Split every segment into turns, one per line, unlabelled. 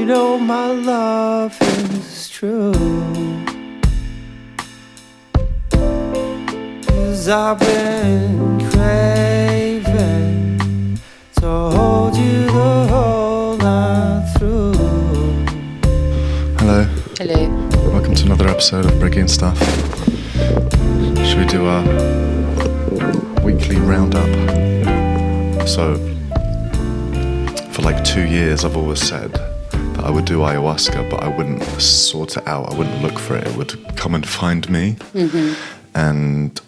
you know my love is true. 'Cause I've been craving to hold you the whole night through.
Hello.
Hello.
Welcome to another episode of Brigi and Stuff. Should we do our weekly roundup? So, for like 2 years I've always said that I would do ayahuasca, but I wouldn't sort it out, I wouldn't look for it, it would come and find me. Mm-hmm. And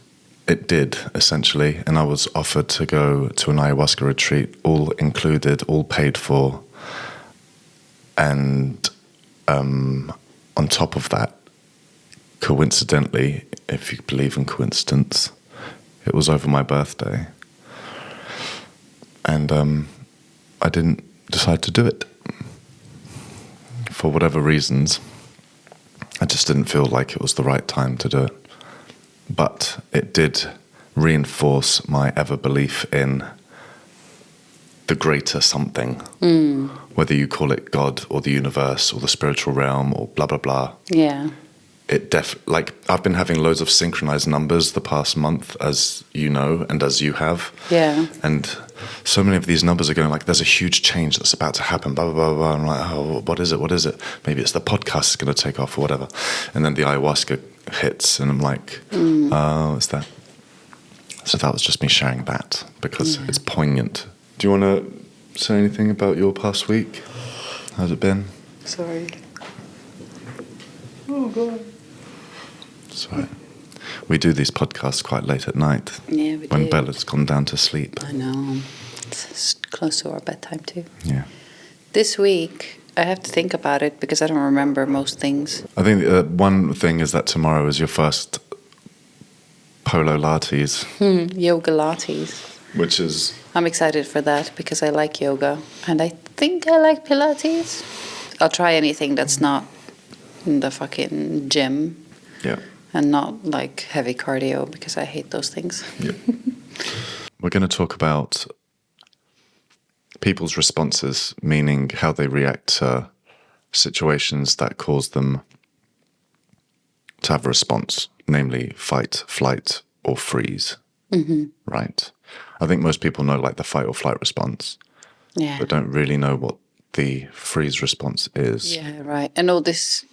it did, essentially, and I was offered to go to an ayahuasca retreat, all included, all paid for, and on top of that, coincidentally, if you believe in coincidence, it was over my birthday. And I didn't decide to do it. For whatever reasons, I just didn't feel like it was the right time to do it. But it did reinforce my ever belief in the greater something. Whether you call it God or the universe or the spiritual realm or blah, blah, blah.
Yeah.
It like I've been having loads of synchronized numbers the past month, as you know, and as you have.
Yeah.
And so many of these numbers are going like, there's a huge change that's about to happen, blah, blah, blah, blah. I'm like, oh, what is it? What is it? Maybe it's the podcast is going to take off or whatever. And then the ayahuasca hits and I'm like, oh, it's that. So that was just me sharing that because it's poignant. Do you want to say anything about your past week? How's it been?
Sorry. Oh, God.
Sorry. We do these podcasts quite late at night.
Yeah, we do.
When Bella's gone down to sleep.
I know. It's close to our bedtime, too.
Yeah.
This week, I have to think about it because I don't remember most things.
I think one thing is that tomorrow is your first polo lattes.
Yoga lattes.
Which is...
I'm excited for that because I like yoga. And I think I like Pilates. I'll try anything that's not in the fucking gym.
Yeah.
And not like heavy cardio because I hate those things.
Yeah. We're going to talk about people's responses, meaning how they react to situations that cause them to have a response, namely fight, flight, or freeze. Mm-hmm. Right? I think most people know like the fight or flight response, but don't really know what the freeze response is.
Yeah, right. And all this,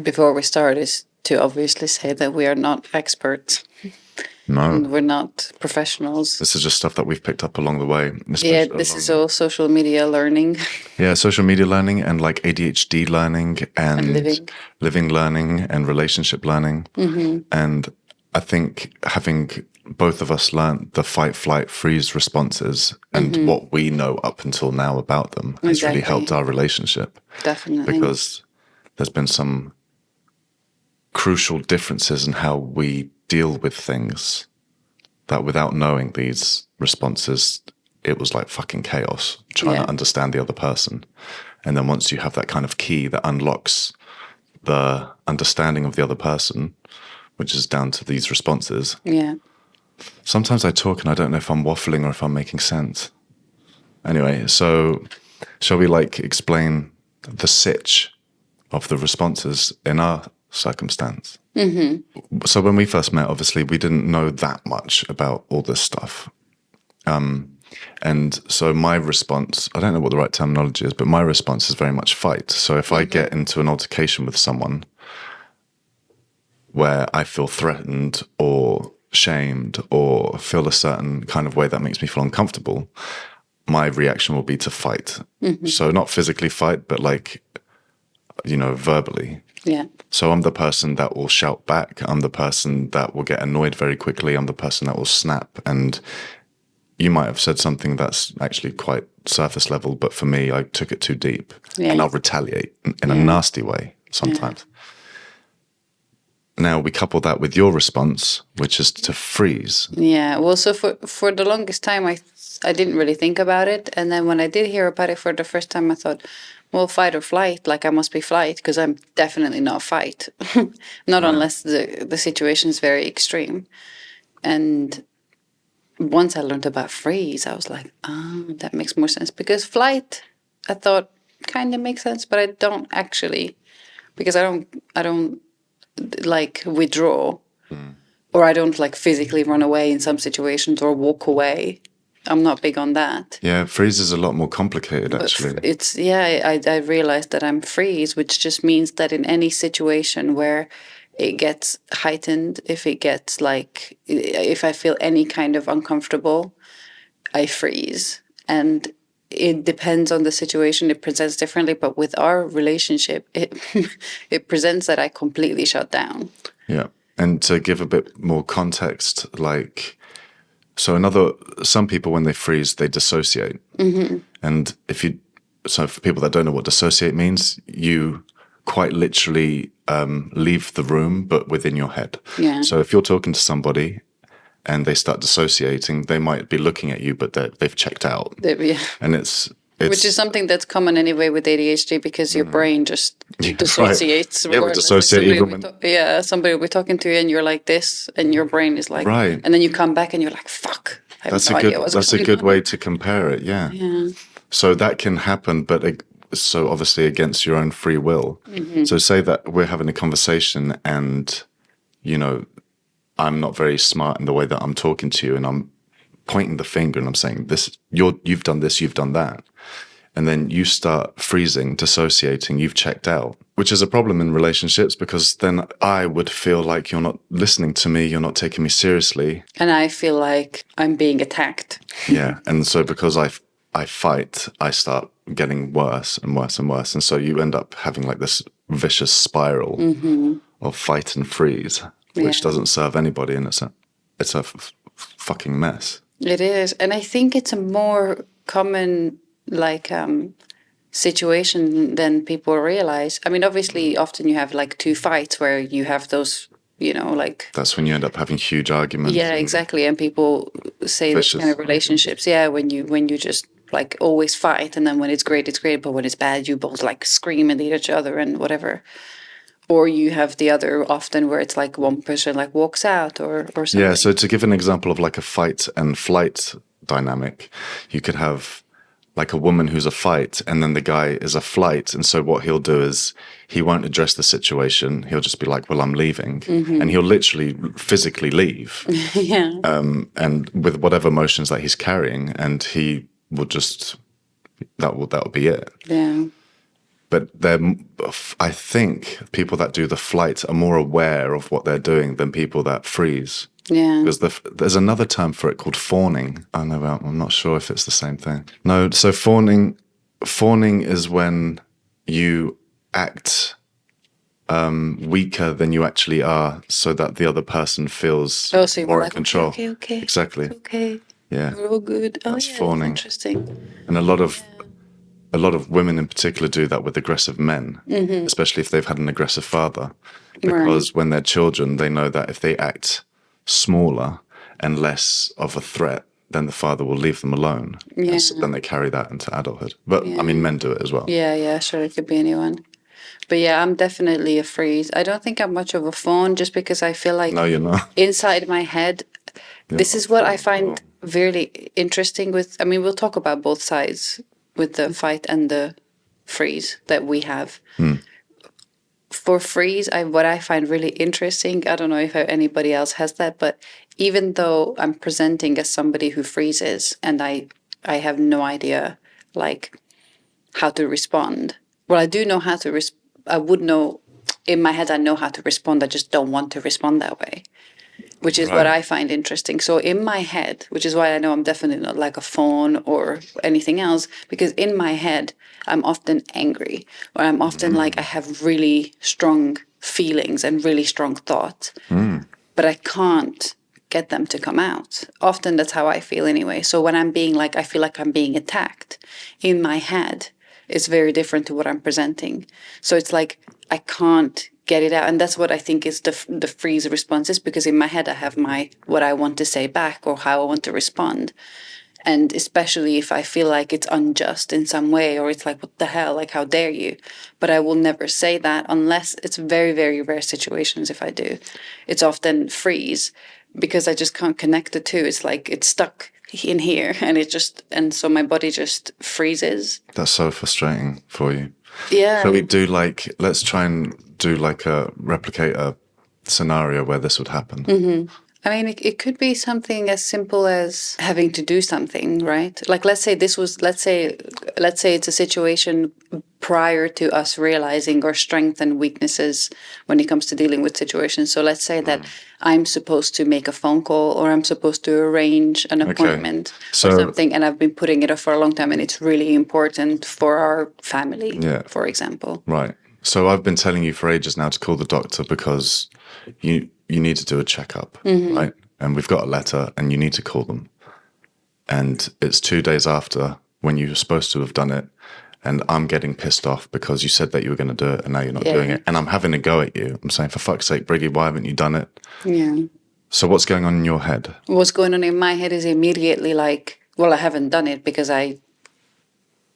before we start, is to obviously say that we are not experts.
No.
And we're not professionals.
This is just stuff that we've picked up along the way.
Yeah, this is all social media learning.
Yeah, social media learning and like ADHD learning and living learning and relationship learning. Mm-hmm. And I think having both of us learned the fight, flight, freeze responses and what we know up until now about them has really helped our relationship.
Definitely.
Because there's been some crucial differences in how we deal with things that without knowing these responses, it was like fucking chaos trying to understand the other person. And then once you have that kind of key that unlocks the understanding of the other person, which is down to these responses.
Yeah.
Sometimes I talk and I don't know if I'm waffling or if I'm making sense. Anyway, so shall we like explain the sitch of the responses in our circumstance? Mm-hmm. So when we first met, obviously, we didn't know that much about all this stuff. And so my response, I don't know what the right terminology is, but my response is very much fight. So if I get into an altercation with someone where I feel threatened or shamed or feel a certain kind of way that makes me feel uncomfortable, my reaction will be to fight. Mm-hmm. So not physically fight, but like, you know, verbally.
Yeah.
So I'm the person that will shout back. I'm the person that will get annoyed very quickly. I'm the person that will snap. And you might have said something that's actually quite surface level, but for me, I took it too deep. Yeah. And I'll retaliate in a nasty way sometimes. Yeah. Now we couple that with your response, which is to freeze.
Yeah. Well, so for the longest time, I didn't really think about it. And then when I did hear about it for the first time, I thought, well, fight or flight, like I must be flight because I'm definitely not fight. Not unless the situation is very extreme. And once I learned about freeze, I was like, that makes more sense. Because flight, I thought, kind of make sense, but I don't actually, because I don't like withdraw, or I don't like physically run away in some situations or walk away. I'm not big on that.
Yeah, freeze is a lot more complicated,
But
actually.
it's, yeah, I realized that I'm freeze, which just means that in any situation where it gets heightened, if it gets like, if I feel any kind of uncomfortable, I freeze. And it depends on the situation, it presents differently, but with our relationship, it it presents that I completely shut down.
Yeah. And to give a bit more context, like, so some people when they freeze, they dissociate. And so for people that don't know what dissociate means, you quite literally leave the room, but within your head.
Yeah.
So if you're talking to somebody and they start dissociating, they might be looking at you, but they've checked out.
Yeah.
And it's
Which is something that's common anyway with ADHD, because your brain just dissociates.
Yeah, we
regardless.
dissociate
Somebody
even
will
when...
somebody will be talking to you and you're like this, and your brain is like,
Right.
and then you come back and you're like, fuck. I have no idea what's
That's a
going
good
on.
way to compare it, yeah.
Yeah.
So that can happen, but so obviously against your own free will. So say that we're having a conversation and, you know, I'm not very smart in the way that I'm talking to you, and I'm pointing the finger and I'm saying, you've done this, you've done that. And then you start freezing, dissociating, you've checked out, which is a problem in relationships, because then I would feel like you're not listening to me, you're not taking me seriously.
And I feel like I'm being attacked.
Yeah. And so because I fight, I start getting worse and worse and worse. And so you end up having like this vicious spiral of fight and freeze, which doesn't serve anybody. And it's a fucking mess.
It is. And I think it's a more common like situation than people realize. I mean, obviously often you have like two fights where you have those, you know, like,
that's when you end up having huge arguments.
yeah, exactly. And people say those kind of relationships, yeah, when you just like always fight, and then when it's great, but when it's bad, you both like scream and eat each other and whatever. Or you have the other often where it's like one person like walks out or something.
Yeah, so to give an example of like a fight and flight dynamic, you could have like a woman who's a fight, and then the guy is a flight. And so what he'll do is he won't address the situation. He'll just be like, well, I'm leaving. And he'll literally physically leave.
Yeah.
And with whatever emotions that he's carrying, and he will just, that will be it.
Yeah.
But I think people that do the flight are more aware of what they're doing than people that freeze.
Yeah.
Because there's another term for it called fawning. I'm not sure if it's the same thing. No, so fawning is when you act weaker than you actually are, so that the other person feels
so you're
more
like,
in control.
Okay.
Exactly.
Okay.
Yeah.
We're all good. Oh,
That's
yeah,
fawning.
that's interesting.
And a lot of women in particular do that with aggressive men, especially if they've had an aggressive father. Because when they're children, they know that if they act smaller and less of a threat, then the father will leave them alone.
Yeah.
And so then they carry that into adulthood. But I mean, men do it as well.
Yeah, sure, it could be anyone. But yeah, I'm definitely a freeze. I don't think I'm much of a fawn, just because I feel like
No, you're not.
inside my head, this is what I find really interesting with, I mean, we'll talk about both sides with the fight and the freeze that we have. For freeze, what I find really interesting, I don't know if anybody else has that, but even though I'm presenting as somebody who freezes and I have no idea like how to respond. Well, I do know how to I would know in my head, I know how to respond. I just don't want to respond that way, which is what I find interesting. So in my head, which is why I know I'm definitely not like a fawn or anything else, because in my head, I'm often angry, or I'm often like, I have really strong feelings and really strong thoughts, but I can't get them to come out. Often that's how I feel anyway. So when I'm being like, I feel like I'm being attacked in my head, it's very different to what I'm presenting. So it's like, I can't get it out. And that's what I think is the freeze responses, because in my head I have what I want to say back or how I want to respond. And especially if I feel like it's unjust in some way, or it's like, what the hell, like, how dare you? But I will never say that unless it's very, very rare situations. If I do, it's often freeze, because I just can't connect the two. It's like it's stuck in here, and so my body just freezes.
That's so frustrating for you.
Yeah.
So we do like, let's try and do like replicate a scenario where this would happen.
I mean, it could be something as simple as having to do something, right? Like, let's say it's a situation prior to us realizing our strengths and weaknesses when it comes to dealing with situations. So let's say that I'm supposed to make a phone call, or I'm supposed to arrange an appointment or something, and I've been putting it off for a long time, and it's really important for our family, for example.
Right. So I've been telling you for ages now to call the doctor because you need to do a checkup, right? And we've got a letter and you need to call them. And it's 2 days after when you were supposed to have done it. And I'm getting pissed off because you said that you were going to do it and now you're not doing it. And I'm having a go at you. I'm saying, for fuck's sake, Brigi, why haven't you done it?
Yeah.
So what's going on in your head?
What's going on in my head is immediately like, well, I haven't done it because I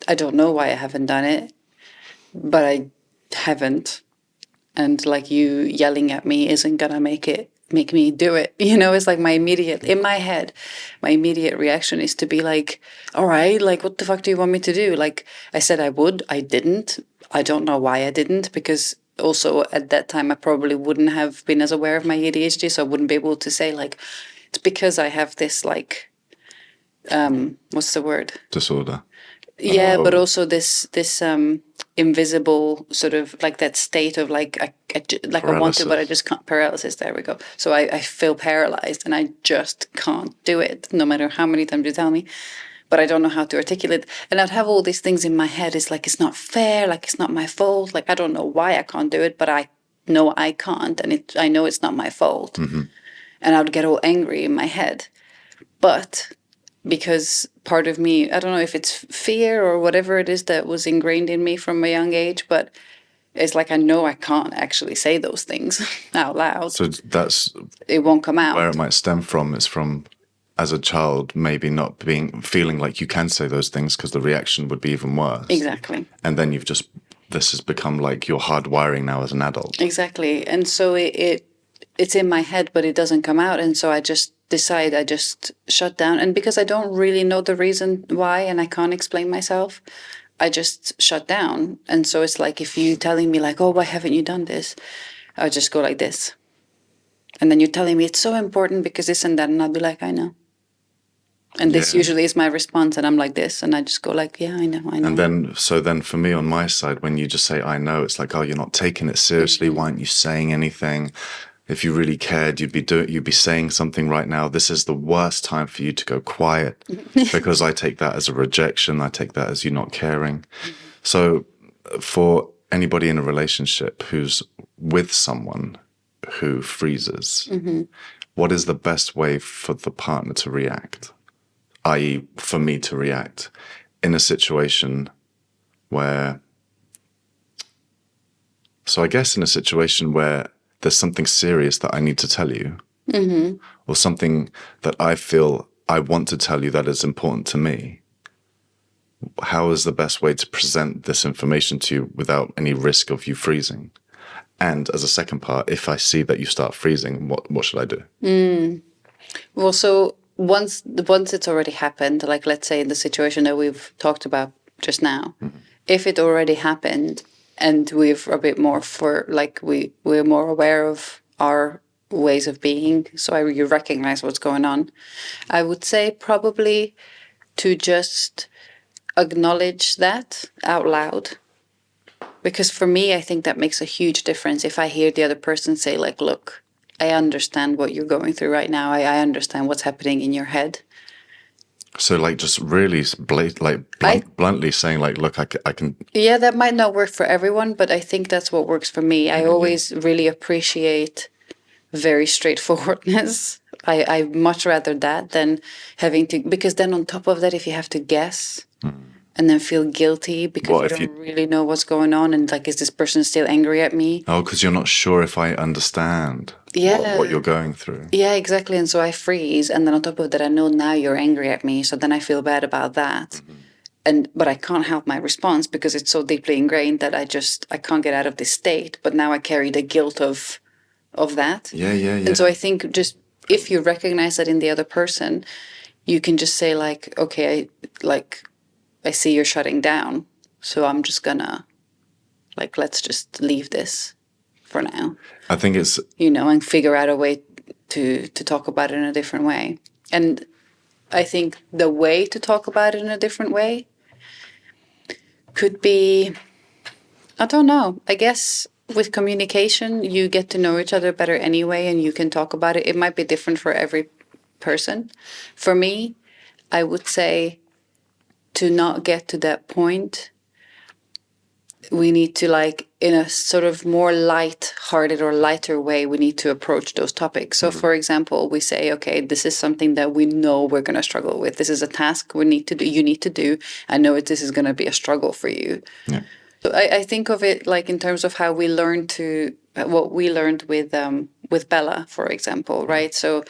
don't know why I haven't done it, but I haven't. And like, you yelling at me isn't gonna make me do it. You know, it's like in my head, my immediate reaction is to be like, all right, like, what the fuck do you want me to do? Like, I said I would, I didn't. I don't know why I didn't, because also at that time I probably wouldn't have been as aware of my ADHD, so I wouldn't be able to say like, it's because I have this like, what's the word?
Disorder.
Yeah, but also this invisible sort of like that state of like I want to, but I just can't. Paralysis. There we go. So I feel paralyzed and I just can't do it, no matter how many times you tell me. But I don't know how to articulate. And I'd have all these things in my head. It's like, it's not fair. Like, it's not my fault. Like, I don't know why I can't do it, but I know I can't, and I know it's not my fault. And I would get all angry in my head, but because part of me, I don't know if it's fear or whatever it is that was ingrained in me from a young age, but it's like I know I can't actually say those things out loud.
So
it won't come out.
Where it might stem from is from, as a child, maybe not feeling like you can say those things because the reaction would be even worse.
Exactly.
And then this has become like your hardwiring now as an adult.
Exactly. And so it's in my head, but it doesn't come out. And so I just shut down. And because I don't really know the reason why and I can't explain myself, I just shut down. And so it's like, if you telling me like, oh, why haven't you done this? I'll just go like this. And then you're telling me it's so important because this and that. And I'll be like, I know. And this usually is my response. And I'm like this. And I just go like, yeah, I know.
And then for me on my side, when you just say, I know, it's like, oh, you're not taking it seriously. Why aren't you saying anything? If you really cared, you'd be saying something right now. This is the worst time for you to go quiet, because I take that as a rejection. I take that as you not caring. So for anybody in a relationship who's with someone who freezes, what is the best way for the partner to react? I.e., for me to react in a situation where, so I guess in a situation where there's something serious that I need to tell you, or something that I feel I want to tell you that is important to me. How is the best way to present this information to you without any risk of you freezing? And as a second part, if I see that you start freezing, what should I do?
Well, so once it's already happened, like let's say in the situation that we've talked about just now, if it already happened, and we're a bit more we're more aware of our ways of being, so you recognize what's going on. I would say probably to just acknowledge that out loud, because for me, I think that makes a huge difference. If I hear the other person say like, look, I understand what you're going through right now. I understand what's happening in your head.
So like just really bluntly saying like, look, I can.
Yeah, that might not work for everyone, but I think that's what works for me. I always really appreciate very straightforwardness. I much rather that than having to, because then on top of that, if you have to guess and then feel guilty because you don't really know what's going on, and like, is this person still angry at me?
Oh, because you're not sure if I understand what you're going through. Yeah,
exactly. And so I freeze, and then on top of that, I know now you're angry at me, so then I feel bad about that. But I can't help my response because it's so deeply ingrained that I can't get out of this state. But now I carry the guilt of that.
Yeah.
And so I think just if you recognize that in the other person, you can just say like, okay, I see you're shutting down, so I'm just gonna, like, let's just leave this for now.
I think it's,
And figure out a way to talk about it in a different way. And I think the way to talk about it in a different way could be, I don't know, I guess with communication, you get to know each other better anyway, and you can talk about it. It might be different for every person. For me, I would say to not get to that point, we need to, like, in a sort of more light-hearted or lighter way, we need to approach those topics. So, for example, we say, okay, this is something that we know we're going to struggle with. This is a task we need to do. You need to do. I know this is going to be a struggle for you.
yeah.
So I think of it like in terms of how we learned what we learned with Bella, for example, right? So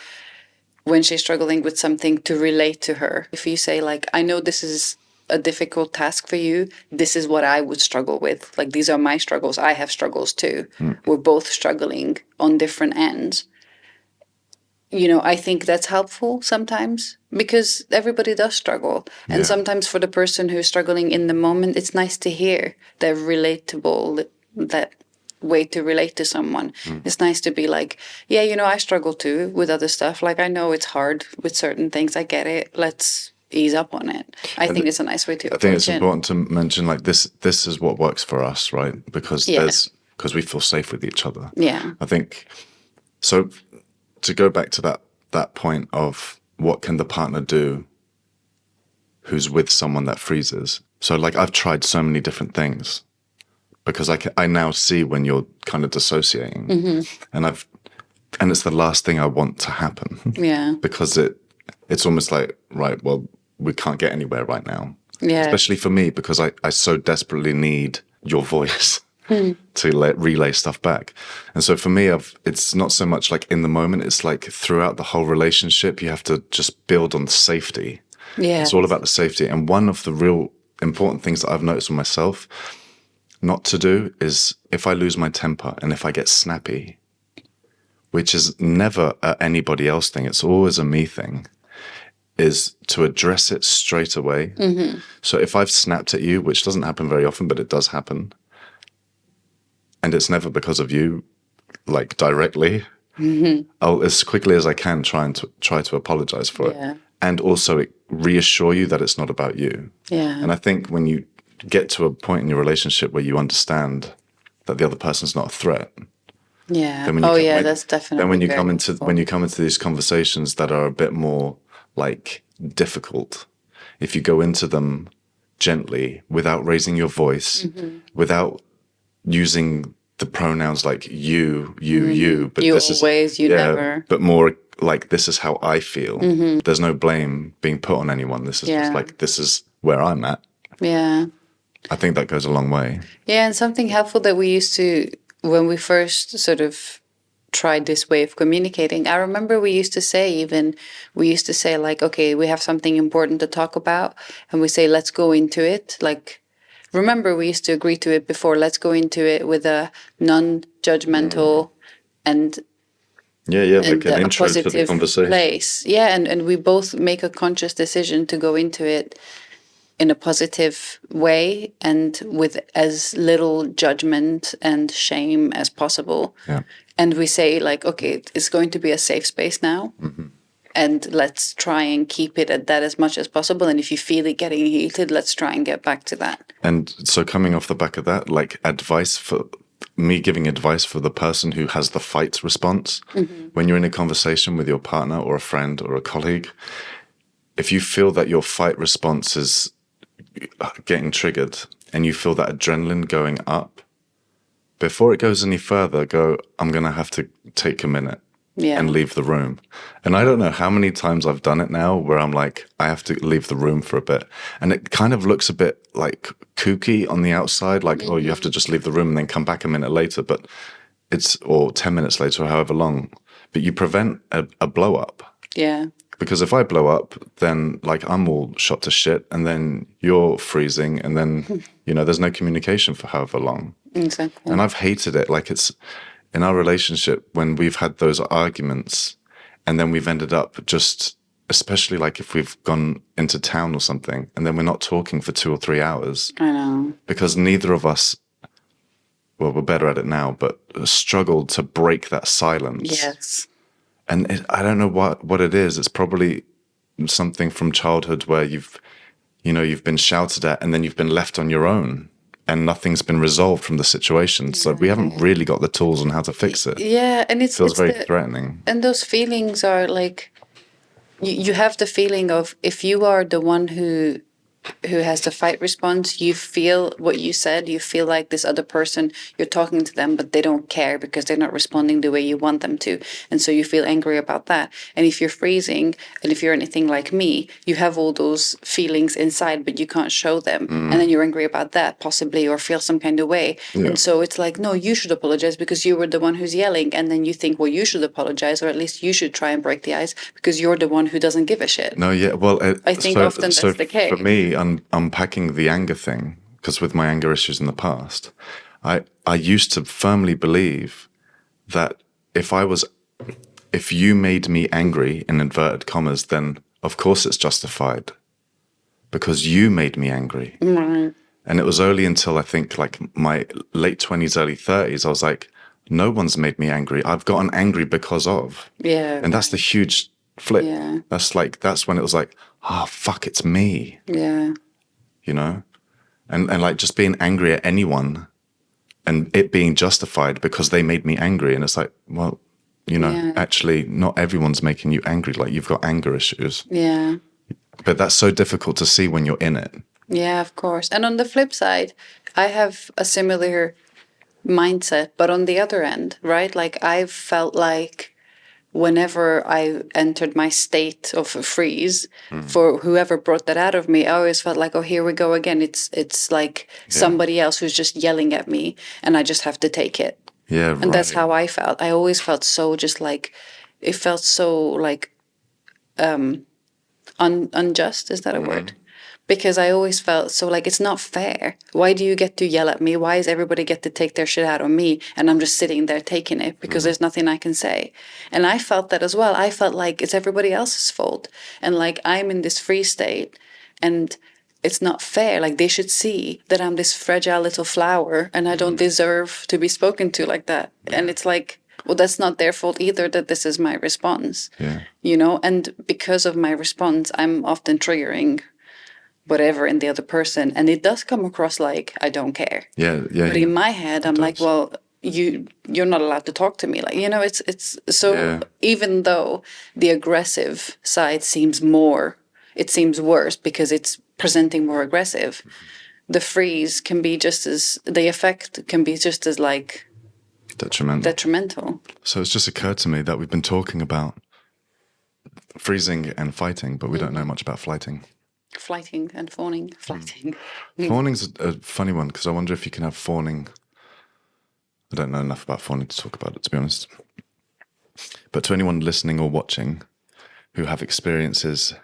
when she's struggling with something, to relate to her. If you say like, I know this is a difficult task for you, this is what I would struggle with. Like, these are my struggles. I have struggles too. We're both struggling on different ends. I think that's helpful sometimes because everybody does struggle. And
Yeah.
sometimes for the person who's struggling in the moment, it's nice to hear that relatable, that way to relate to someone. It's nice to be like, yeah, I struggle too with other stuff. Like, I know it's hard with certain things. I get it. Let's ease up on it. I think it's a nice way to
I think it's
approach it.
important to mention like this is what works for us, right? Because
Yeah.
because we feel safe with each other.
Yeah.
I think so. To go back to that point of what can the partner do who's with someone that freezes. So like I've tried so many different things because I now see when you're kind of dissociating, and it's the last thing I want to happen.
Yeah.
Because it's almost like, right, well, we can't get anywhere right now.
Yeah.
Especially for me, because I so desperately need your voice to relay stuff back. And so for me, it's not so much like in the moment, it's like throughout the whole relationship, you have to just build on the safety.
Yeah.
It's all about the safety. And one of the real important things that I've noticed with myself not to do is if I lose my temper and if I get snappy, which is never anybody else thing, it's always a me thing, is to address it straight away. So if I've snapped at you, which doesn't happen very often, but it does happen, and it's never because of you, like directly, I'll, as quickly as I can, try to apologize for
Yeah.
it. And also reassure you that it's not about you.
Yeah.
And I think when you get to a point in your relationship where you understand that the other person's not a threat,
Yeah.
then when you
That's definitely.
then when you
very
come into
helpful.
when you come into these conversations that are a bit more like difficult, if you go into them gently without raising your voice, without using the pronouns like you, but
You
this
always,
is
you never.
but more like this is how I feel. There's no blame being put on anyone. This is just
Yeah.
like this is where I'm at.
Yeah.
I think that goes a long way.
Yeah, and something helpful that we used to, when we first sort of tried this way of communicating, I remember we used to say like, okay, we have something important to talk about, and we say, let's go into it. Like, remember we used to agree to it before, let's go into it with a non-judgmental and
Like an
a
intro to the
positive
conversation.
place. Yeah, and we both make a conscious decision to go into it in a positive way and with as little judgment and shame as possible.
Yeah.
And we say like, okay, it's going to be a safe space now. And let's try and keep it at that as much as possible. And if you feel it getting heated, let's try and get back to that.
And so coming off the back of that, like giving advice for the person who has the fight response, when you're in a conversation with your partner or a friend or a colleague, if you feel that your fight response is getting triggered and you feel that adrenaline going up, before it goes any further, I'm going to have to take a minute and leave the room. And I don't know how many times I've done it now where I'm like, I have to leave the room for a bit. And it kind of looks a bit like kooky on the outside, like, oh, you have to just leave the room and then come back a minute later, or 10 minutes later, or however long. But you prevent a blow up.
Yeah.
Because if I blow up, then like I'm all shot to shit and then you're freezing and then, there's no communication for however long.
Exactly.
And I've hated it. Like it's in our relationship when we've had those arguments and then we've ended up just especially like if we've gone into town or something and then we're not talking for 2 or 3 hours.
I know.
Because neither of us, well, we're better at it now, but struggled to break that silence.
Yes.
And I don't know what it is. It's probably something from childhood where you've been shouted at and then you've been left on your own and nothing's been resolved from the situation. So we haven't really got the tools on how to fix it.
Yeah, and it
feels very threatening.
And those feelings are like, you have the feeling of, if you are the one who has the fight response, you feel what you said, you feel like this other person, you're talking to them, but they don't care because they're not responding the way you want them to. And so you feel angry about that. And if you're freezing, and if you're anything like me, you have all those feelings inside, but you can't show them. And then you're angry about that, possibly, or feel some kind of way. Yeah. And so it's like, no, you should apologize because you were the one who's yelling. And then you think, well, you should apologize, or at least you should try and break the ice because you're the one who doesn't give a shit.
No, yeah, well,
I think often that's the case.
For me, unpacking the anger thing, because with my anger issues in the past, I used to firmly believe that if you made me angry, in inverted commas, then of course it's justified because you made me angry.
Right.
And it was only until I think like my late 20s, early 30s, I was like, no one's made me angry. I've gotten angry because of.
Yeah.
And that's the huge flip.
Yeah.
That's when it was like, oh, fuck, it's me.
Yeah.
You know? And like just being angry at anyone and it being justified because they made me angry. And it's like, well, actually not everyone's making you angry. Like you've got anger issues.
Yeah.
But that's so difficult to see when you're in it.
Yeah, of course. And on the flip side, I have a similar mindset, but on the other end, right? Like I've felt like whenever I entered my state of freeze, for whoever brought that out of me, I always felt like, oh, here we go again. It's like somebody else who's just yelling at me and I just have to take it.
Yeah,
and that's how I felt. I always felt so just like, it felt so like unjust. Is that a word? Because I always felt so like, it's not fair. Why do you get to yell at me? Why does everybody get to take their shit out on me? And I'm just sitting there taking it because there's nothing I can say. And I felt that as well. I felt like it's everybody else's fault. And like, I'm in this free state and it's not fair. Like they should see that I'm this fragile little flower and I don't deserve to be spoken to like that. And it's like, well, that's not their fault either that this is my response.
Yeah.
And because of my response, I'm often triggering whatever in the other person, and it does come across like I don't care.
Yeah.
But in my head, I'm like, well, you're not allowed to talk to me. Like, it's so even though the aggressive side seems worse because it's presenting more aggressive, the freeze can be the effect can be just as like detrimental.
So it's just occurred to me that we've been talking about freezing and fighting, but we don't know much about flighting.
Flighting and fawning. Flighting.
Fawning's a funny one because I wonder if you can have fawning. I don't know enough about fawning to talk about it, to be honest. But to anyone listening or watching who have experiences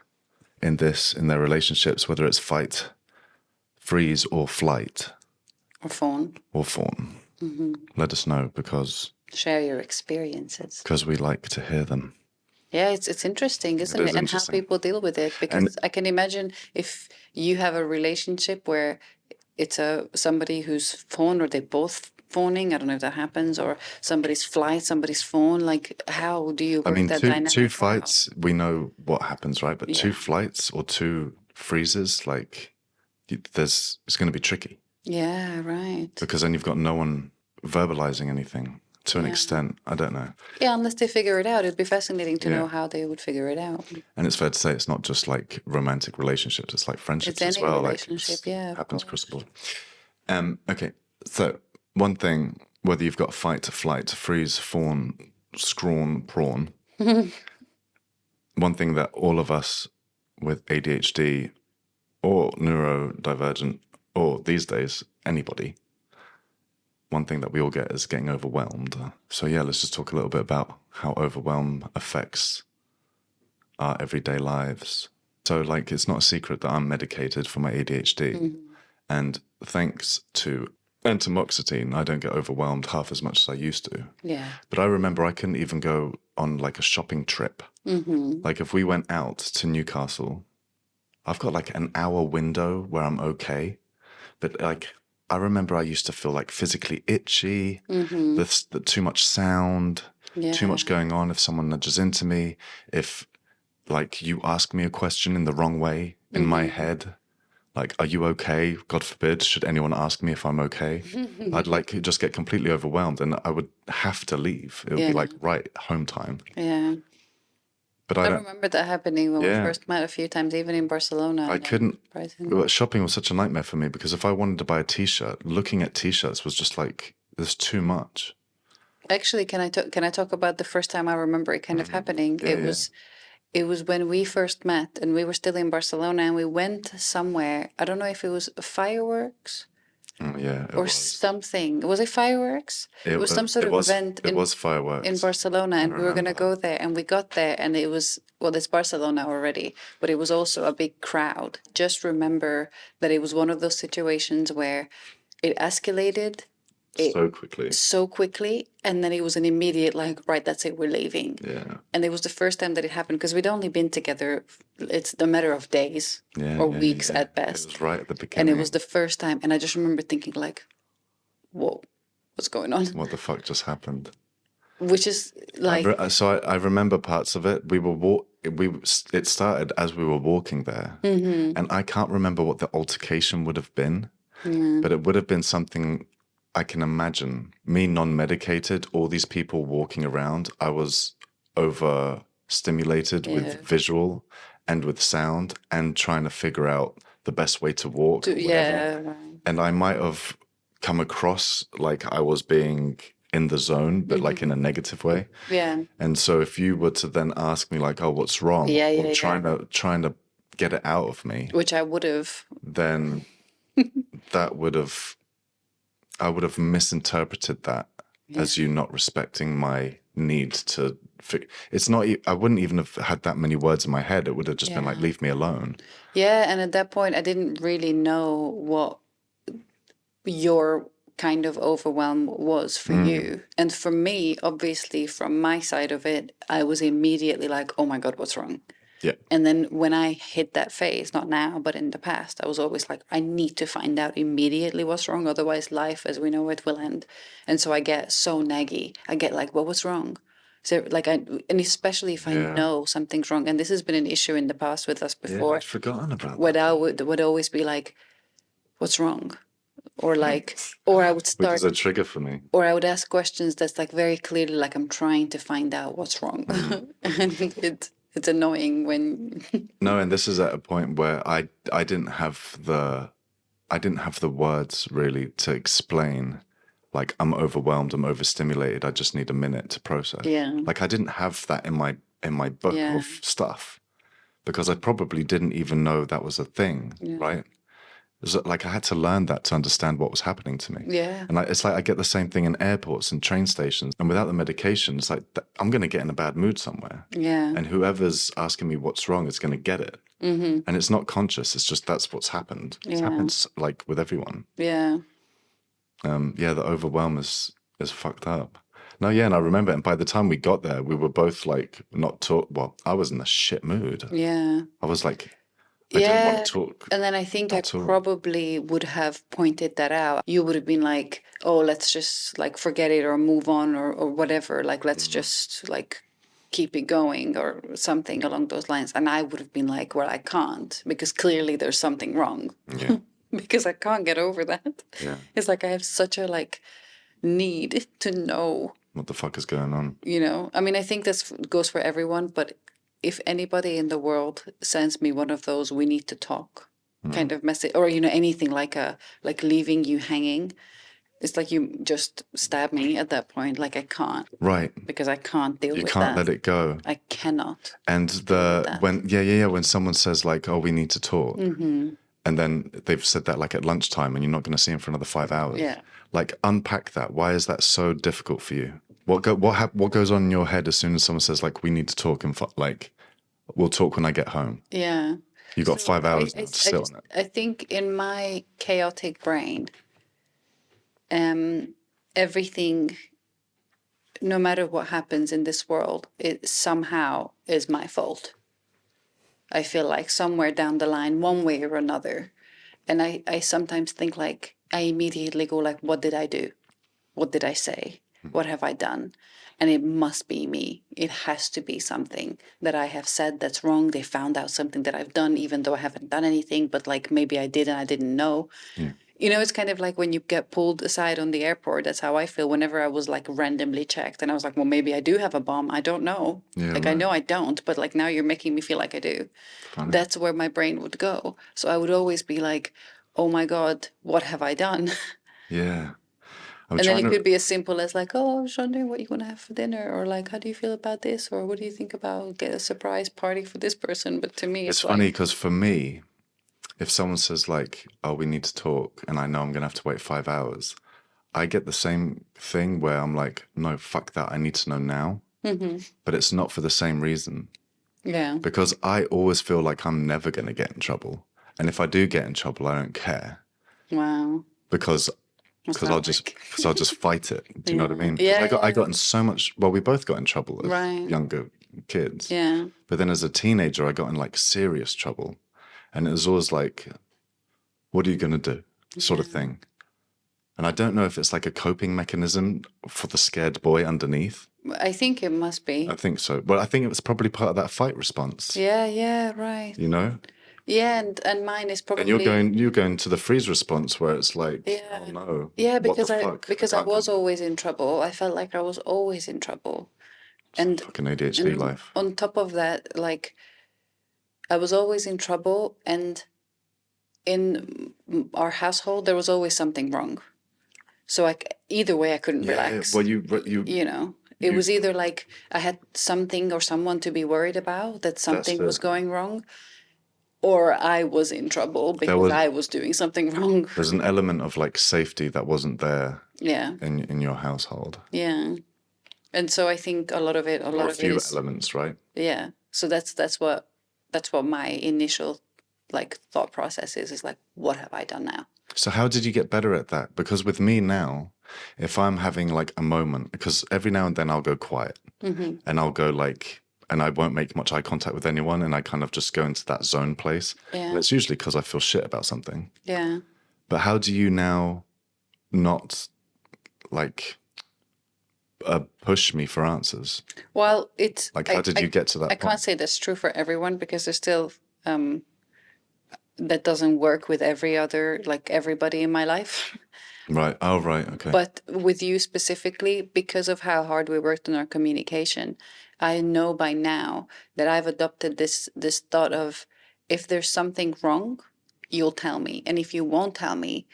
in their relationships, whether it's fight, freeze, or flight.
Or fawn.
Let us know because...
Share your experiences.
Because we like to hear them.
Yeah, it's interesting, isn't it? And how people deal with it. Because I can imagine if you have a relationship where it's somebody who's fawn or they both fawning, I don't know if that happens, or somebody's flight, somebody's fawn. Like, how do you work that dynamic?
Two fights, we know what happens, right? But two flights or two freezes, like, it's going to be tricky.
Yeah, right.
Because then you've got no one verbalizing anything. To an extent, I don't know.
Yeah, unless they figure it out. It'd be fascinating to know how they would figure it out.
And it's fair to say it's not just like romantic relationships, it's like friendships as well.
Relationship,
happens across the board. Okay, so one thing, whether you've got fight, flight, freeze, fawn, scrawn, prawn, one thing that all of us with ADHD or neurodivergent, or these days, anybody, one thing that we all get is getting overwhelmed. So let's just talk a little bit about how overwhelm affects our everyday lives. So like, it's not a secret that I'm medicated for my ADHD. And thanks to entomoxetine, I don't get overwhelmed half as much as I used to.
Yeah.
But I remember I couldn't even go on like a shopping trip Like if we went out to Newcastle, I've got like an hour window where I'm okay. But like, I remember I used to feel like physically itchy, the too much sound, too much going on. If someone nudges into me, if like you ask me a question in the wrong way in my head, like, are you okay? God forbid, should anyone ask me if I'm okay? I'd like just get completely overwhelmed and I would have to leave. It would be like, right, home time.
Yeah.
But
I remember that happening when we
Yeah.
first met a few times, even in Barcelona.
I
and
couldn't.
Brighton.
Shopping was such a nightmare for me because if I wanted to buy a t-shirt, looking at t-shirts was just like, there's too much.
Actually, can I talk about the first time I remember it kind of happening?
Yeah,
It was when we first met and we were still in Barcelona and we went somewhere. I don't know if it was fireworks
Yeah, it
or
was.
something. Was it fireworks? It was some sort of event
It was fireworks
in Barcelona, and we were going to go there, and we got there, and it was, well, it's Barcelona already, but it was also a big crowd. Just remember that it was one of those situations where it escalated
so quickly.
and then it was an immediate, like, right, that's it, we're leaving.
Yeah.
And it was the first time that it happened because we'd only been together, it's a matter of days or weeks at best.
It was right at the beginning.
And it was the first time, and I just remember thinking, like, whoa, what's going on?
What the fuck just happened?
Which is like,
I remember parts of it. It started as we were walking there, and I can't remember what the altercation would have been, but it would have been something I can imagine. Me non-medicated, all these people walking around. I was overstimulated with visual and with sound, and trying to figure out the best way to walk. And I might have come across like I was being in the zone, but like in a negative way.
Yeah.
And so if you were to then ask me like, oh, what's wrong? Or trying to get it out of me.
Which I would have.
Then I would have misinterpreted that as you not respecting my need to it's not, I wouldn't even have had that many words in my head. It would have just been like, leave me alone.
Yeah. And at that point, I didn't really know what your kind of overwhelm was for you. And for me, obviously, from my side of it, I was immediately like, oh my God, what's wrong?
Yeah.
And then when I hit that phase, not now, but in the past, I was always like, I need to find out immediately what's wrong. Otherwise, life as we know it will end. And so I get so naggy. I get like, well, what's wrong? So like, and especially if I know something's wrong. And this has been an issue in the past with us before.
I'd forgotten about
that. I would always be like, what's wrong? Or like, or I would start.
Which is a trigger for me.
Or I would ask questions that's like very clearly like I'm trying to find out what's wrong. And it's annoying when.
No, and this is at a point where I didn't have the words really to explain. Like, I'm overwhelmed, I'm overstimulated. I just need a minute to process.
Yeah.
Like, I didn't have that in my book of stuff because I probably didn't even know that was a thing, right? It was like I had to learn that to understand what was happening to me.
Yeah.
And it's like I get the same thing in airports and train stations. And without the medication, it's like I'm going to get in a bad mood somewhere.
Yeah.
And whoever's asking me what's wrong is going to get it. And it's not conscious. It's just that's what's happened. It's happened like with everyone.
Yeah.
The overwhelm is fucked up. No, and I remember. And by the time we got there, we were both like I was in a shit mood.
Yeah.
I was like, I didn't want to talk.
And then I think I probably would have pointed that out. You would have been like, oh, let's just like forget it or move on or whatever. Like, let's just like keep it going or something along those lines. And I would have been like, well, I can't because clearly there's something wrong.
Yeah.
Because I can't get over that.
Yeah.
It's like I have such a like need to know.
What the fuck is going on?
You know, I mean, I think this goes for everyone, but if anybody in the world sends me one of those "we need to talk" kind of message, or anything like leaving you hanging, it's like you just stab me at that point. Like I can't,
right?
Because I can't deal with that.
You can't let it go.
I cannot.
And when someone says like, "Oh, we need to talk," and then they've said that like at lunchtime, and you're not going to see them for another 5 hours.
Yeah.
Like unpack that. Why is that so difficult for you? What goes on in your head as soon as someone says like we need to talk and like we'll talk when I get home?
Yeah.
You got 5 hours now to sit on it.
I think in my chaotic brain, everything no matter what happens in this world, it somehow is my fault. I feel like somewhere down the line, one way or another. And I sometimes think like, I immediately go like, what did I do? What did I say? What have I done? And it must be me. It has to be something that I have said that's wrong. They found out something that I've done, even though I haven't done anything, but like maybe I did and I didn't know.
Yeah.
You know, it's kind of like when you get pulled aside on the airport. That's how I feel whenever I was like randomly checked. And I was like, well, maybe I do have a bomb. I don't know.
Yeah,
like, I
right.
know I don't, but like now you're making me feel like I do.
Funny.
That's where my brain would go. So I would always be like, oh my God, what have I done?
Yeah. I'm
And then
trying
it
to.
could be as simple as like, oh, I was wondering what you want to have for dinner, or like, how do you feel about this, or what do you think about get a surprise party for this person? But to me,
It's
it's
funny
like,
because for me, if someone says like, "Oh, we need to talk," and I know I'm gonna have to wait 5 hours, I get the same thing where I'm like, "No, fuck that. I need to know now." But it's not for the same reason,
yeah,
because I always feel like I'm never gonna get in trouble, and if I do get in trouble, I don't care
wow,
because
what's
because
that
I'll just
like?
because I'll just fight it. Do you know what I
Yeah.
mean? 'Cause
Yeah,
I got in so much. Well, we both got in trouble as
right,
younger kids.
yeah,
But then as a teenager, I got in like serious trouble, and it was always like, "What are you gonna do?" sort of thing. And I don't know if it's like a coping mechanism for the scared boy underneath.
I think it must be.
I think so. But I think it was probably part of that fight response.
Yeah, right.
You know.
Yeah, and mine is
And
probably
you're going to the freeze response where it's like,
yeah,
oh no,
yeah,
what the
because
fuck?
I
Can't
was
come.
always in trouble. I felt like I was always in trouble, and
Fucking ADHD life.
on top of that, like I was always in trouble, and in our household there was always something wrong. So either way, I couldn't
Yeah.
relax.
Well,
You know, it was either like I had something or someone to be worried about, that something was
it.
going wrong, or I was in trouble because I was doing something wrong.
There's an element of like safety that wasn't there
Yeah,
in your household.
yeah. And so I think a lot of it
Or a few
is
elements, right?
yeah. So that's what my initial like thought process is like, what have I done now?
So how did you get better at that? Because with me now, if I'm having like a moment, because every now and then I'll go quiet and I'll go like, and I won't make much eye contact with anyone, and I kind of just go into that zone place.
Yeah.
And it's usually because I feel shit about something.
Yeah.
But how do you now not like push me for answers?
Well, it's
Like, how did you get to that
I
point?
can't say that's true for everyone, because there's still that doesn't work with everybody in my life.
Right. Oh, right. Okay.
But with you specifically, because of how hard we worked on our communication, I know by now that I've adopted this thought of, if there's something wrong, you'll tell me, and if you won't tell me,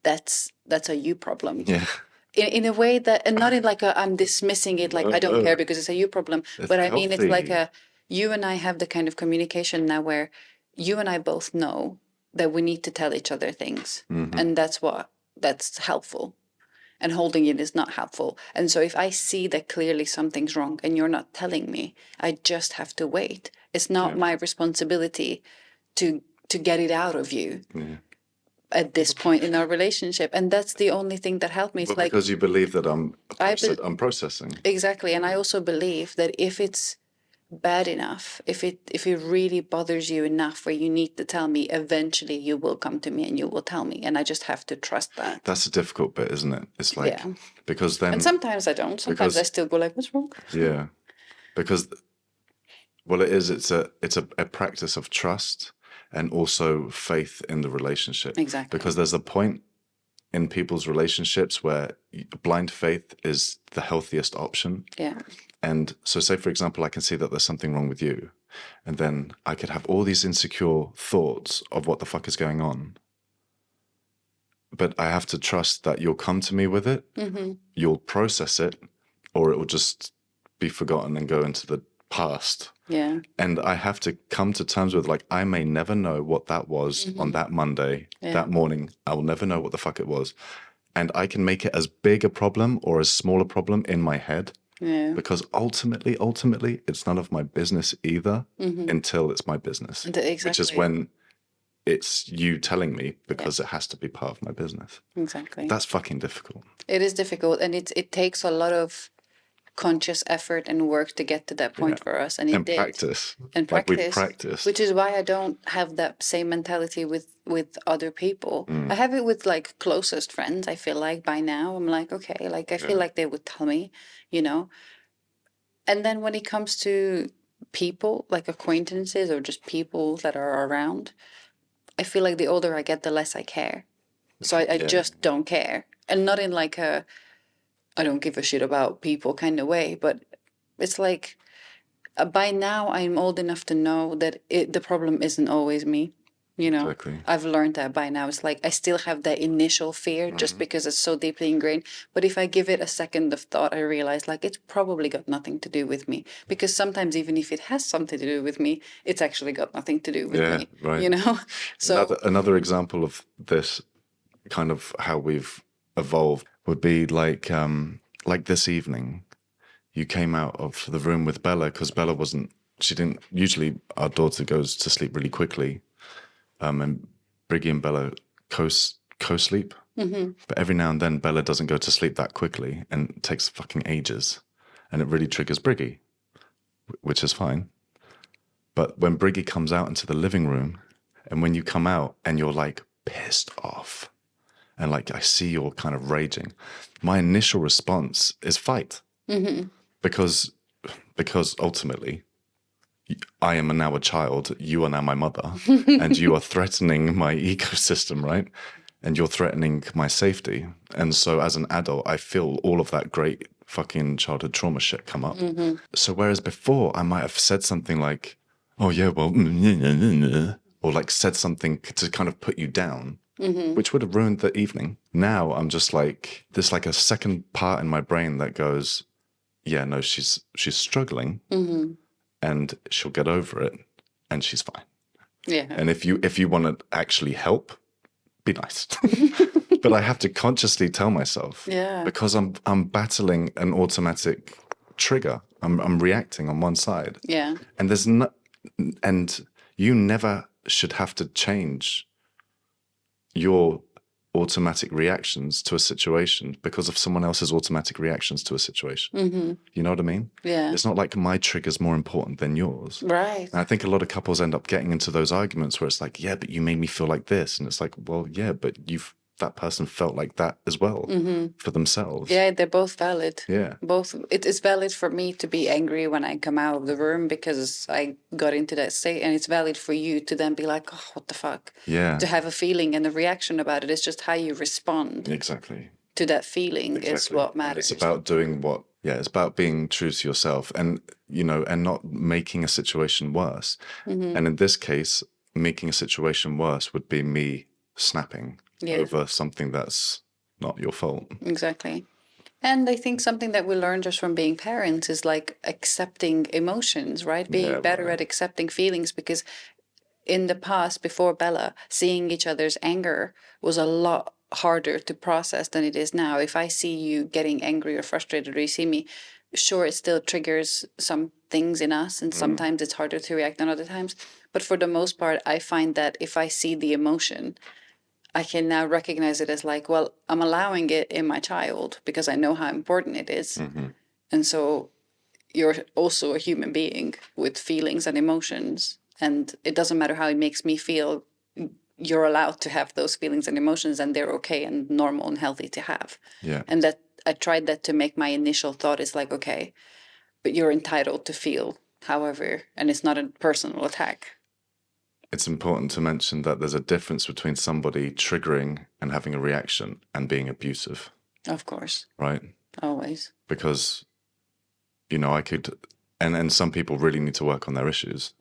that's a you problem.
Yeah.
In a way that, and not in like a I'm dismissing it like I don't care because it's a you problem, but I mean it's like
healthy.
you and I have the kind of communication now where you and I both know that we need to tell each other things, and that's helpful, and holding it is not helpful. And so if I see that clearly something's wrong and you're not telling me, I just have to wait. It's not my responsibility to get it out of you.
Yeah.
At this point in our relationship, and that's the only thing that helped me. It's
But
like,
because you believe that I'm processing.
exactly, and I also believe that if it's bad enough, if it really bothers you enough where you need to tell me, eventually you will come to me and you will tell me, and I just have to trust that.
That's the difficult bit, isn't it? It's like,
Yeah.
because then,
And sometimes I don't. Sometimes I still go like, what's wrong?
yeah, because, well, it's a practice of trust and also faith in the relationship.
Exactly.
Because there's a point in people's relationships where blind faith is the healthiest option.
Yeah.
And so say, for example, I can see that there's something wrong with you. And then I could have all these insecure thoughts of what the fuck is going on. But I have to trust that you'll come to me with it, you'll process it, or it will just be forgotten and go into the past.
Yeah.
And I have to come to terms with, like, I may never know what that was on that Monday, that morning. I will never know what the fuck it was. And I can make it as big a problem or as small a problem in my head.
Yeah.
Because ultimately, it's none of my business either until it's my business.
Exactly.
Which is when it's you telling me, because it has to be part of my business.
Exactly.
That's fucking difficult.
It is difficult, and it takes a lot of conscious effort and work to get to that point for us, and it
And
did.
practice.
And
Like we've
practice,
practiced.
which is why I don't have that same mentality with other people. I have it with like closest friends. I feel like by now I'm like, okay, like I feel like they would tell me, you know. And then when it comes to people, like acquaintances or just people that are around, I feel like the older I get, the less I care. So I just don't care. And not in like a I don't give a shit about people kind of way, but it's like by now I'm old enough to know that the problem isn't always me. You know,
Exactly.
I've learned that by now. It's like I still have that initial fear just because it's so deeply ingrained. But if I give it a second of thought, I realize like it's probably got nothing to do with me. Because sometimes even if it has something to do with me, it's actually got nothing to do with me.
Right.
You know, so
Another example of this kind of how we've evolved would be like this evening. You came out of the room with Bella because Bella she didn't, usually our daughter goes to sleep really quickly. And Brigi and Bella co-sleep. But every now and then Bella doesn't go to sleep that quickly and it takes fucking ages. And it really triggers Brigi, which is fine. But when Brigi comes out into the living room and when you come out and you're like pissed off and like I see you're kind of raging, my initial response is fight. Because ultimately I am now a child, you are now my mother, and you are threatening my ecosystem, right? And you're threatening my safety. And so as an adult, I feel all of that great fucking childhood trauma shit come up. So whereas before I might have said something like, oh yeah, well, or like said something to kind of put you down, which would have ruined the evening. Now I'm just like, there's like a second part in my brain that goes, yeah, no, she's struggling. And she'll get over it, and she's fine. Yeah. And if you want to actually help, be nice. But I have to consciously tell myself, because I'm battling an automatic trigger. I'm reacting on one side. Yeah. And and you never should have to change your automatic reactions to a situation because of someone else's automatic reactions to a situation. You know what I mean? Yeah. It's not like my trigger's more important than yours. Right. And I think a lot of couples end up getting into those arguments where it's like, yeah, but you made me feel like this. And it's like, well, yeah, but that person felt like that as well for themselves. Yeah, they're both valid. Yeah. Both. It is valid for me to be angry when I come out of the room because I got into that state, and it's valid for you to then be like, oh, what the fuck? Yeah. To have a feeling and a reaction about it. It's just how you respond. Exactly. To that feeling is what matters. And it's about doing it's about being true to yourself and, and not making a situation worse. And in this case, making a situation worse would be me snapping over something that's not your fault. Exactly. And I think something that we learn just from being parents is like accepting emotions, right? Being better at accepting feelings, because in the past, before Bella, seeing each other's anger was a lot harder to process than it is now. If I see you getting angry or frustrated, or you see me, sure, it still triggers some things in us, and sometimes it's harder to react than other times. But for the most part, I find that if I see the emotion, I can now recognize it as like, well, I'm allowing it in my child because I know how important it is. And so you're also a human being with feelings and emotions. And it doesn't matter how it makes me feel. You're allowed to have those feelings and emotions, and they're okay and normal and healthy to have. Yeah. And that I tried that to make my initial thought is like, okay, but you're entitled to feel however, and it's not a personal attack. It's important to mention that there's a difference between somebody triggering and having a reaction and being abusive. Of course. Right? Always. Because, I could, and some people really need to work on their issues.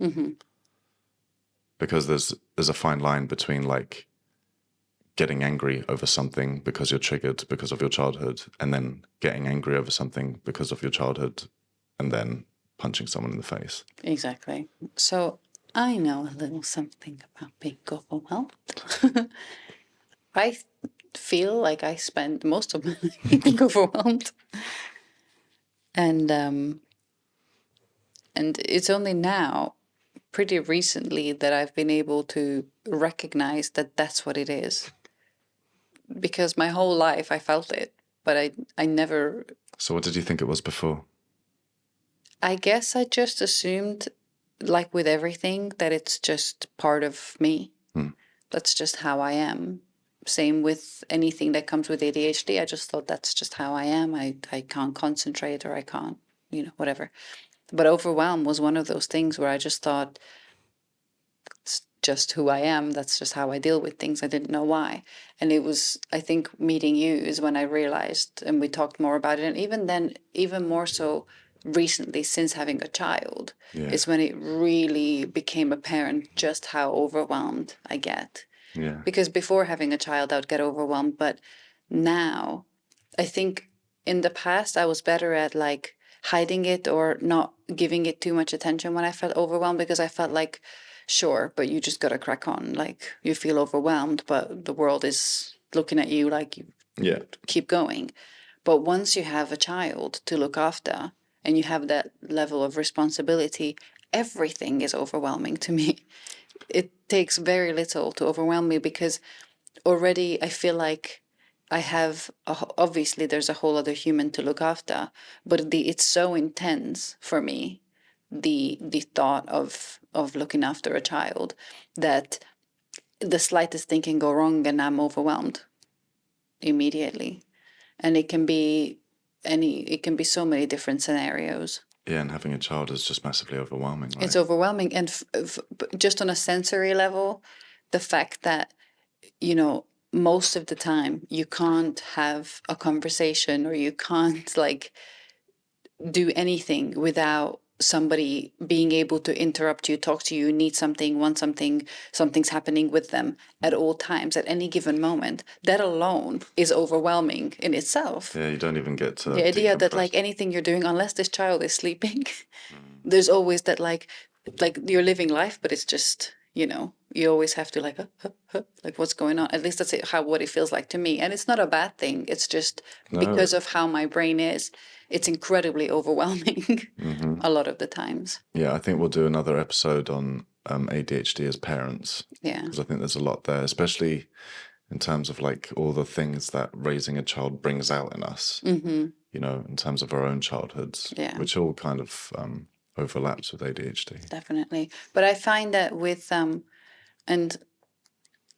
Because there's a fine line between like getting angry over something because you're triggered because of your childhood, and then getting angry over something because of your childhood, and then punching someone in the face. Exactly. So I know a little something about being overwhelmed. I feel like I spend most of my life being overwhelmed. And it's only now, pretty recently, that I've been able to recognize that that's what it is. Because my whole life I felt it, but I never... So what did you think it was before?
I guess I just assumed, like with everything, that it's just part of me. That's just how I am. Same with anything that comes with ADHD. I just thought that's just how I am. I can't concentrate, or I can't, whatever. But overwhelm was one of those things where I just thought, it's just who I am. That's just how I deal with things. I didn't know why. And it was, I think, meeting you is when I realized, and we talked more about it. And even then, even more so recently, since having a child, is when it really became apparent just how overwhelmed I get.
Yeah.
Because before having a child, I would get overwhelmed. But now, I think in the past, I was better at like hiding it or not giving it too much attention when I felt overwhelmed, because I felt like, sure, but you just got to crack on. Like, you feel overwhelmed, but the world is looking at you like you keep going. But once you have a child to look after and you have that level of responsibility, everything is overwhelming to me. It takes very little to overwhelm me, because already I feel like I have, obviously there's a whole other human to look after, but it's so intense for me, the thought of looking after a child, that the slightest thing can go wrong and I'm overwhelmed immediately. And it can be so many different scenarios.
Yeah, and having a child is just massively overwhelming, right?
It's overwhelming. And just on a sensory level, the fact that, most of the time you can't have a conversation, or you can't like do anything without somebody being able to interrupt you, talk to you, need something, want something, something's happening with them at all times, at any given moment. That alone is overwhelming in itself.
Yeah, you don't even get to
the idea that
decompress.
like anything you're doing, unless this child is sleeping, there's always that like you're living life, but it's just, you always have to like what's going on. At least that's what it feels like to me. And it's not a bad thing. It's just because of how my brain is, it's incredibly overwhelming a lot of the times.
Yeah, I think we'll do another episode on ADHD as parents.
Yeah.
Because I think there's a lot there, especially in terms of like all the things that raising a child brings out in us, in terms of our own childhoods, which all kind of overlaps with ADHD.
Definitely. But I find that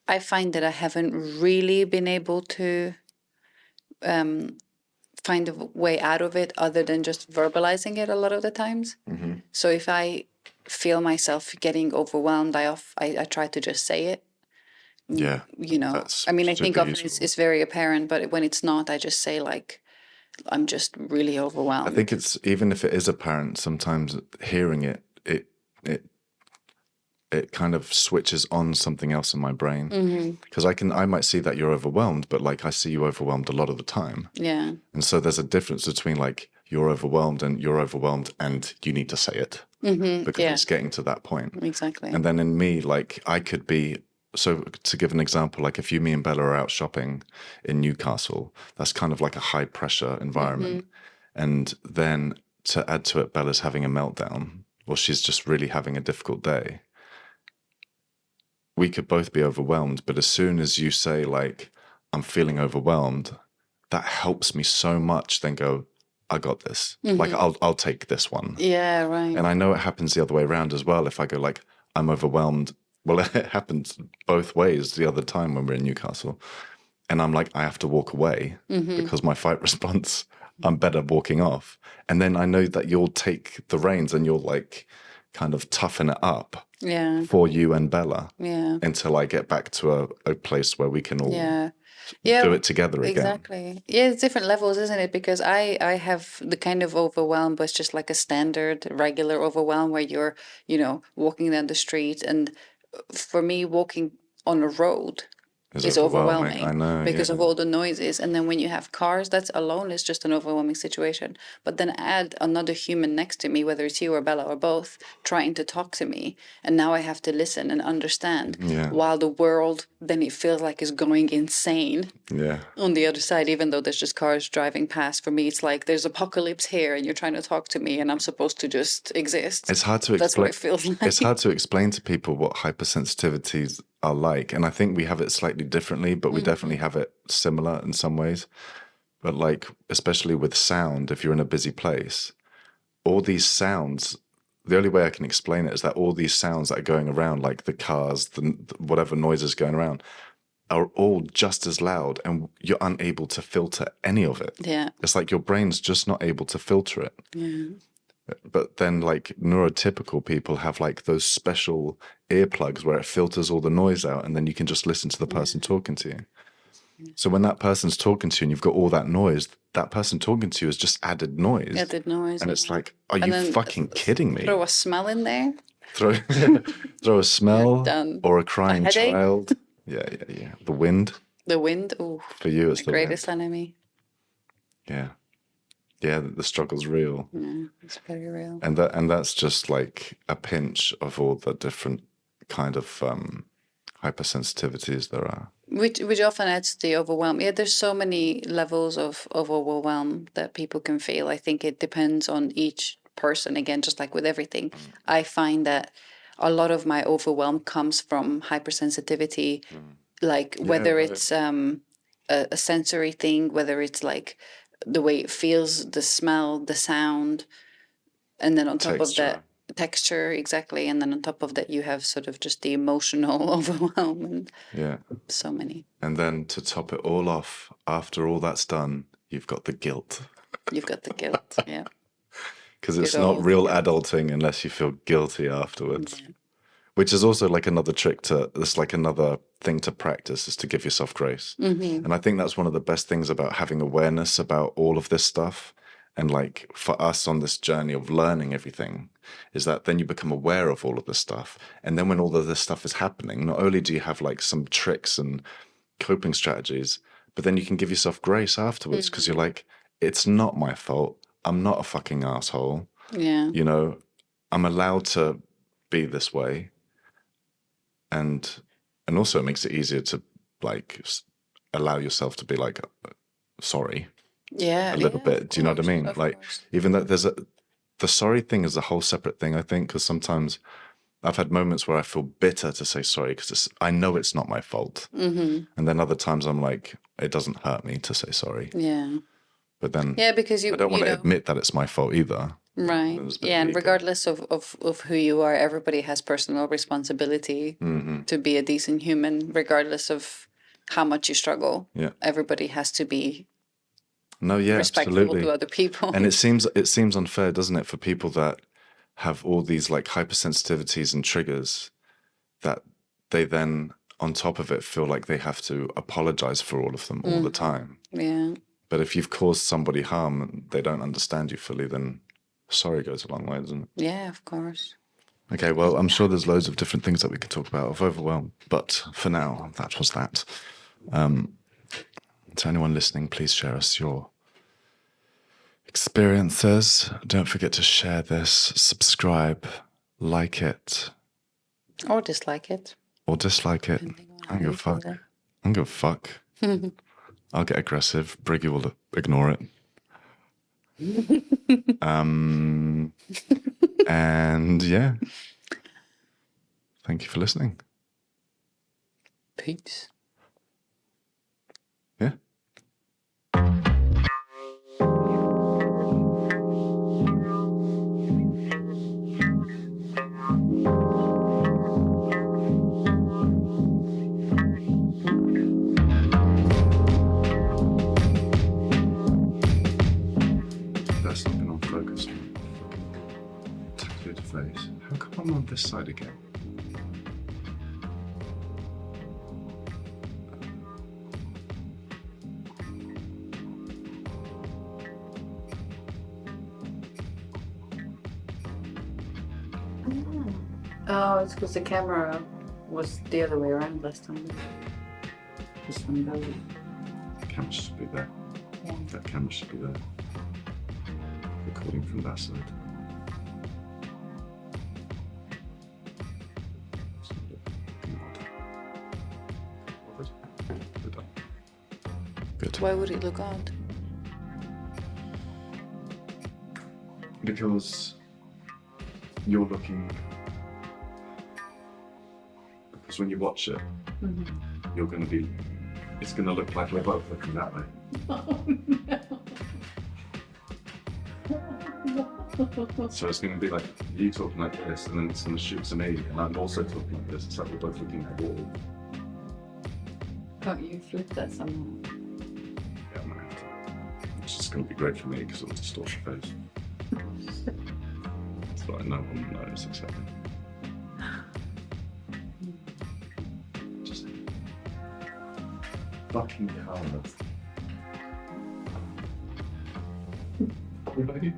I find that I haven't really been able to find a way out of it other than just verbalizing it a lot of the times. So if I feel myself getting overwhelmed, I try to just say it.
Yeah.
I mean, I think often it's very apparent, but when it's not, I just say like, I'm just really overwhelmed.
I think it's, even if it is apparent, sometimes hearing it kind of switches on something else in my brain. Because I might see that you're overwhelmed, but like I see you overwhelmed a lot of the time.
Yeah.
And so there's a difference between like you're overwhelmed and you need to say it, because it's getting to that point.
Exactly.
And then in me, like I could be, so to give an example, like if me and Bella are out shopping in Newcastle, that's kind of like a high pressure environment. And then to add to it, Bella's having a meltdown, or she's just really having a difficult day. We could both be overwhelmed, but as soon as you say like, I'm feeling overwhelmed, that helps me so much. Then go, I got this. Like I'll take this one.
Yeah, right.
And I know it happens the other way around as well. If I go like, I'm overwhelmed, well, it happened both ways the other time when we were in Newcastle. And I'm like, I have to walk away because my fight response, I'm better walking off. And then I know that you'll take the reins and you'll like kind of toughen it up for you and Bella until I get back to a place where we can all do it together again.
Exactly. Yeah, it's different levels, isn't it? Because I have the kind of overwhelm, but it's just like a standard, regular overwhelm where you're, walking down the street. And for me, walking on a road is overwhelming.
I know,
because of all the noises. And then when you have cars, that's alone is just an overwhelming situation. But then add another human next to me, whether it's you or Bella or both, trying to talk to me. And now I have to listen and understand while the world, then it feels like is going insane on the other side, even though there's just cars driving past. For me, it's like there's apocalypse here and you're trying to talk to me and I'm supposed to just exist.
It's hard to explain.
That's what it feels like.
It's hard to explain to people what hypersensitivities are like. And I think we have it slightly differently, but we definitely have it similar in some ways. But like, especially with sound, if you're in a busy place, all these sounds, the only way I can explain it is that all these sounds that are going around, like the cars, the whatever noises going around, are all just as loud, and you're unable to filter any of it.
Yeah.
It's like your brain's just not able to filter it.
Yeah.
But then, like, neurotypical people have like those special earplugs where it filters all the noise out, and then you can just listen to the person talking to you. So when that person's talking to you and you've got all that noise, that person talking to you is just added noise.
Added noise.
And it's like, are
And
you
then
fucking kidding me?
Throw a smell in there.
Throw a smell
Done.
or a crying
headache?
child. Yeah. The wind.
The wind. Oh,
For you, it's the
greatest
wind.
enemy.
Yeah. Yeah, the struggle's real.
Yeah, it's very real.
And that's just like a pinch of all the different kind of hypersensitivities there are.
Which often adds to the overwhelm. Yeah, there's so many levels of overwhelm that people can feel. I think it depends on each person. Again, just like with everything, I find that a lot of my overwhelm comes from hypersensitivity, like whether it's a sensory thing, whether it's like the way it feels, the smell, the sound, and then on top of that, texture, exactly. And then on top of that, you have sort of just the emotional overwhelm and so many.
And then to top it all off, after all that's done, you've got the guilt.
You've got the guilt, yeah.
Because it's not real adulting unless you feel guilty afterwards. Yeah. Which is also like another trick it's like another thing to practice, is to give yourself grace. Mm-hmm. And I think that's one of the best things about having awareness about all of this stuff. And like for us on this journey of learning everything, is that then you become aware of all of this stuff. And then when all of this stuff is happening, not only do you have like some tricks and coping strategies, but then you can give yourself grace afterwards, because you're like, it's not my fault. I'm not a fucking asshole.
Yeah.
You know, I'm allowed to be this way. And also it makes it easier to like allow yourself to be like sorry.
Yeah.
A little bit. Do you know what I mean? Like, even that the sorry thing is a whole separate thing, I think, because sometimes I've had moments where I feel bitter to say sorry because I know it's not my fault. Mm-hmm. And then other times I'm like, it doesn't hurt me to say sorry.
Yeah.
But then
because
I don't want to admit that it's my fault either.
Right. Yeah, and regardless of who you are, everybody has personal responsibility to be a decent human, regardless of how much you struggle.
Yeah.
Everybody has to be
respectful
absolutely to other people.
And it seems unfair, doesn't it, for people that have all these like hypersensitivities and triggers, that they then on top of it feel like they have to apologize for all of them all the time.
Yeah.
But if you've caused somebody harm and they don't understand you fully, then sorry goes a long way, doesn't it?
Yeah, of course.
Okay, well, I'm sure there's loads of different things that we could talk about of overwhelm, but for now, that was that. To anyone listening, please share us your experiences. Don't forget to share this, subscribe, like it.
Or dislike it.
Or dislike it. I don't give a fuck. I don't give a fuck. I'll get aggressive. Brigi will ignore it. And yeah. Thank you for listening.
Peace.
Yeah. That's not been on focus. Tattooed face. How come I'm on this side again?
Oh, it's because the camera was the other way around last time. This one goes.
The camera should be there.
Yeah.
That camera should be there. Recording from that side. Good.
Why would it look odd?
Because you're looking. Because when you watch it, you're going to be. It's going to look like we're both looking that way.
Oh no.
So it's going to be like you talking like this, and then it's going to shoot to me, and I'm also talking like this. It's like we're both looking at the wall.
Can't you flip that somehow?
Yeah, I'm gonna have to. It's just going to be great for me because it'll distort your face. That's what I know one knows exactly. Just fucking colours. Right?